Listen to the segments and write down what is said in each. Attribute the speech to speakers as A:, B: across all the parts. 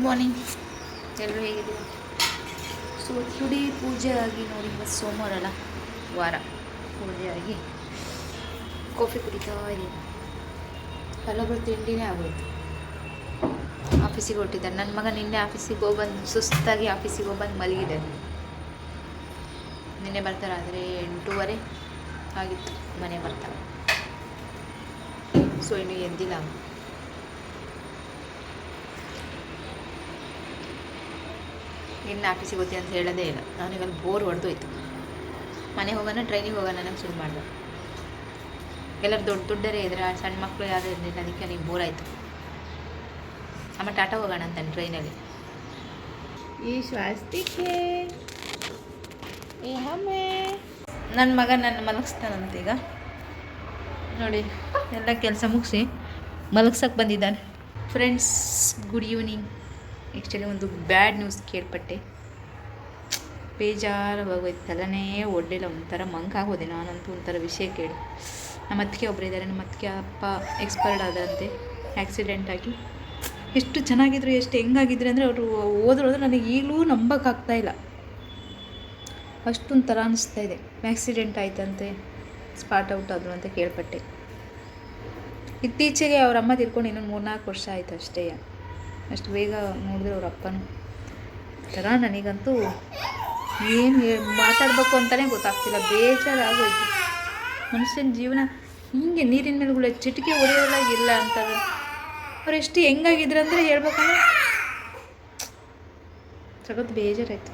A: Morning, ಎಲ್ಲರೂ ಹೇಗಿದ್ದೀವಿ? So today ಪೂಜೆ ಆಗಿ ನೋಡಿ, ಇವತ್ತು ಸೋಮವಾರ ಅಲ್ಲ, ವಾರ ಪೂಜೆ ಆಗಿ ಕಾಫಿ ಕುಡಿತಾ ಇದ್ದೀನಿ. ಅಲ್ಲೊಬ್ಬರು ತಿಂಡಿನೇ ಆಗೋಯ್ತು. ಆಫೀಸಿಗೆ ಹೊರಟಿದ್ದಾರೆ ನನ್ನ ಮಗ. ನಿನ್ನೆ ಆಫೀಸಿಗೆ ಹೋಗ್ಬಂದು ಸುಸ್ತಾಗಿ ಆಫೀಸಿಗೆ ಹೋಗ್ಬಂದು ಮಲಗಿದೆ. ನಿನ್ನೆ ಬರ್ತಾರಾದರೆ 8:30 ಆಗಿತ್ತು ಮನೆ ಬರ್ತಾರೆ. ಸೊ ಇನ್ನು ಎದ್ದಿಲ್ಲ. ಇನ್ನು ಆಫೀಸಿಗೆ ಹೋಗ್ತೀನಿ ಅಂತ ಹೇಳೋದೇ ಇಲ್ಲ. ನನಗಲ್ಲಿ ಬೋರ್ ಹೊಡೆದೋಯ್ತು. ಮನೆಗೆ ಹೋಗೋಣ, ಟ್ರೈನಿಗೆ ಹೋಗೋಣ ನನಗೆ ಶುರು ಮಾಡಿದೆ. ಎಲ್ಲರೂ ದೊಡ್ಡರೇ ಇದ್ರೆ, ಸಣ್ಣ ಮಕ್ಕಳು ಯಾರು ಇರಲಿಲ್ಲ. ಅದಕ್ಕೆ ನನಗೆ ಬೋರ್ ಆಯಿತು. ಅಮ್ಮ ಟಾಟಾ ಹೋಗೋಣ ಅಂತಾನೆ ಟ್ರೈನಲ್ಲಿ. ಈ ಸ್ವಾಸ್ತಿಕೆ ನನ್ನ ಮಗ ನನ್ನ ಮಲಗಿಸ್ತಾನಂತೀಗ ನೋಡಿ. ಎಲ್ಲ ಕೆಲಸ ಮುಗಿಸಿ ಮಲಗ್ಸಕ್ಕೆ ಬಂದಿದ್ದಾನೆ. Friends, good evening. ಆ್ಯಕ್ಚುಲಿ ಒಂದು ಬ್ಯಾಡ್ ನ್ಯೂಸ್ ಕೇಳ್ಪಟ್ಟೆ. ಬೇಜಾರಾಗೋಯ್ತು, ತಲೆನೇ ಒಡ್ಡಿಲ್ಲ, ಒಂಥರ ಮಂಕಾಗೋದೆ ನಾನಂತೂ. ಒಂಥರ ವಿಷಯ ಕೇಳಿ, ನಮ್ಮ ಅತ್ತಿಗೆ ಒಬ್ಬರು ಇದ್ದಾರೆ. ನಮ್ಮ ಅತ್ತಿಗೆ ಅಪ್ಪ ಎಕ್ಸ್ಪೈರ್ಡ್ ಆದರಂತೆ ಆ್ಯಕ್ಸಿಡೆಂಟ್ ಆಗಿ. ಎಷ್ಟು ಚೆನ್ನಾಗಿದ್ರು, ಎಷ್ಟು ಹೆಂಗಾಗಿದ್ರು ಅಂದರೆ ಅವರು ಹೋದ್ರೆ ನನಗೆ ಈಗಲೂ ನಂಬೋಕ್ಕಾಗ್ತಾಯಿಲ್ಲ. ಅಷ್ಟೊಂದು ಥರ ಅನ್ನಿಸ್ತಾ ಇದೆ. ಆ್ಯಕ್ಸಿಡೆಂಟ್ ಆಯ್ತಂತೆ, ಸ್ಪಾಟ್ ಔಟ್ ಆದರು ಅಂತ ಕೇಳ್ಪಟ್ಟೆ. ಇತ್ತೀಚೆಗೆ ಅವ್ರ ಅಮ್ಮ ತಿರ್ಕೊಂಡು ಇನ್ನೊಂದು 3-4 ವರ್ಷ ಆಯಿತು ಅಷ್ಟೇ. ಅಷ್ಟು ಬೇಗ ನೋಡಿದ್ರೆ ಅವ್ರ ಅಪ್ಪನೂ ಥರ. ನನಗಂತೂ ಏನು ಮಾತಾಡಬೇಕು ಅಂತಲೇ ಗೊತ್ತಾಗ್ತಿಲ್ಲ. ಬೇಜಾರಾಗೋಯ್ತು. ಮನುಷ್ಯನ ಜೀವನ ಹೀಗೆ ನೀರಿನ ಮೇಲೆಗಳು ಚಿಟಿಕೆ ಹೊಡೆಯೋಲಾಗಿಲ್ಲ ಅಂತಾರೆ. ಅವ್ರು ಎಷ್ಟು ಹೆಂಗಾಗಿದ್ರು ಅಂದರೆ ಹೇಳ್ಬೇಕಂದ್ರೆ ಸಖತ್ ಬೇಜಾರಾಯಿತು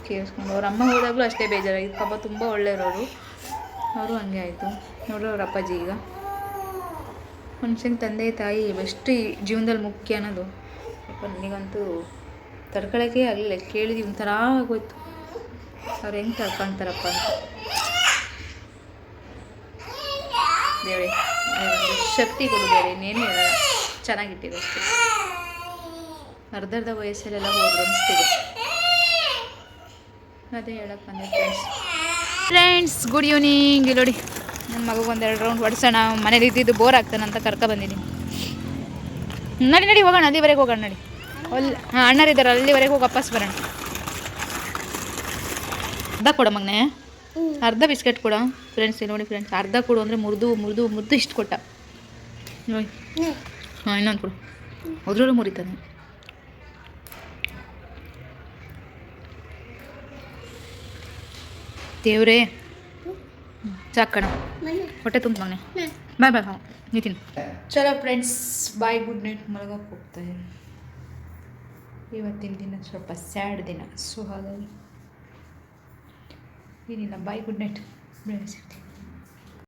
A: ಕೇಳಿಸ್ಕೊಂಡು. ಅವ್ರ ಅಮ್ಮ ಹೋದಾಗಲೂ ಅಷ್ಟೇ ಬೇಜಾರಾಗಿತ್ತು. ಪಾಪ ತುಂಬ ಒಳ್ಳೆಯವರು ಅವರು ಹಂಗೆ ಆಯಿತು. ನೋಡ್ರಿ ಅವ್ರ ಅಪ್ಪಾಜಿ ಈಗ. ಮನುಷ್ಯನ ತಂದೆ ತಾಯಿ ಎಷ್ಟು ಜೀವನದಲ್ಲಿ ಮುಖ್ಯ ಅನ್ನೋದು ನನಗಂತೂ ತಡ್ಕೊಳಕ್ಕೆ ಆಗಲಿಲ್ಲ. ಕೇಳಿದ್ವಿ ಒಂಥರ ಆಗೋಯ್ತು. ಅವ್ರು ಹೆಂಗೆ ತಡ್ಕೊಳ್ತಾರಪ್ಪ ಅಂತ. ದೇವರೇ ಒಂದು ಶಕ್ತಿ ಕೊಡು, ಬೇರೆ ಇನ್ನೇನು ಹೇಳಲ್ಲ. ಚೆನ್ನಾಗಿಟ್ಟಿದೆ ಅಷ್ಟೇ. ಅರ್ಧ ವಯಸ್ಸಲ್ಲೆಲ್ಲ ಹೋದ್ರು ಅನಿಸ್ತಿದೆ. ಅದೇ ಹೇಳಕ್ಕೆ ಬಂದೆ ಫ್ರೆಂಡ್ಸ್. Good evening. ಇಲ್ಲಿ ನೋಡಿ, ನನ್ನ ಮಗಗೆ 1-2 ರೌಂಡ್ ಹೊಡ್ಸೋಣ. ಮನೇಲಿ ಇದ್ದಿದ್ದು ಬೋರ್ ಆಗ್ತಾನಂತ ಕರ್ಕೊಬಂದಿದ್ದೀನಿ. ನಡಿ ಹೋಗೋಣ, ಅಲ್ಲಿವರೆಗೆ ಹೋಗೋಣ ನಡಿ. ಹಾಂ, ಅಣ್ಣರಿದ್ದಾರೆ, ಅಲ್ಲಿವರೆಗೆ ಹೋಗಿ ವಾಪಸ್ ಬರೋಣ. ಅರ್ಧ ಕೊಡ ಮಗನೇ, ಅರ್ಧ ಬಿಸ್ಕೆಟ್ ಕೊಡ. ಫ್ರೆಂಡ್ಸ್ ನೋಡಿ, ಫ್ರೆಂಡ್ಸ್ ಅರ್ಧ ಕೊಡು ಅಂದರೆ ಮುರಿದು ಇಷ್ಟು ಕೊಟ್ಟ ನೋಡಿ. ಹಾಂ, ಇನ್ನೊಂದು ಕೊಡು. ಅದ್ರಲ್ಲೂ ಮುರಿತಾನೆ. ದೇವ್ರೇ ಸಾಕಣ, ಹೊಟ್ಟೆ ತುಂಬ ಮಗನೆ. ಬಾಯ್ ಹಾಂ ನಿತಿನ್. ಚಲೋ ಫ್ರೆಂಡ್ಸ್, ಬಾಯ್, ಗುಡ್ ನೈಟ್. ಮಲಗೋಕೆ ಹೋಗ್ತಾಯಿದ್ದೀನಿ. ಇವತ್ತಿನ ದಿನ ಸ್ವಲ್ಪ ಸ್ಯಾಡ್ ದಿನ. ಸೊ ಹಾಗಾಗಿ ಏನಿಲ್ಲ, ಬಾಯ್, ಗುಡ್ ನೈಟ್. ಬೆಳೆ ಸಿಗ್ತೀನಿ.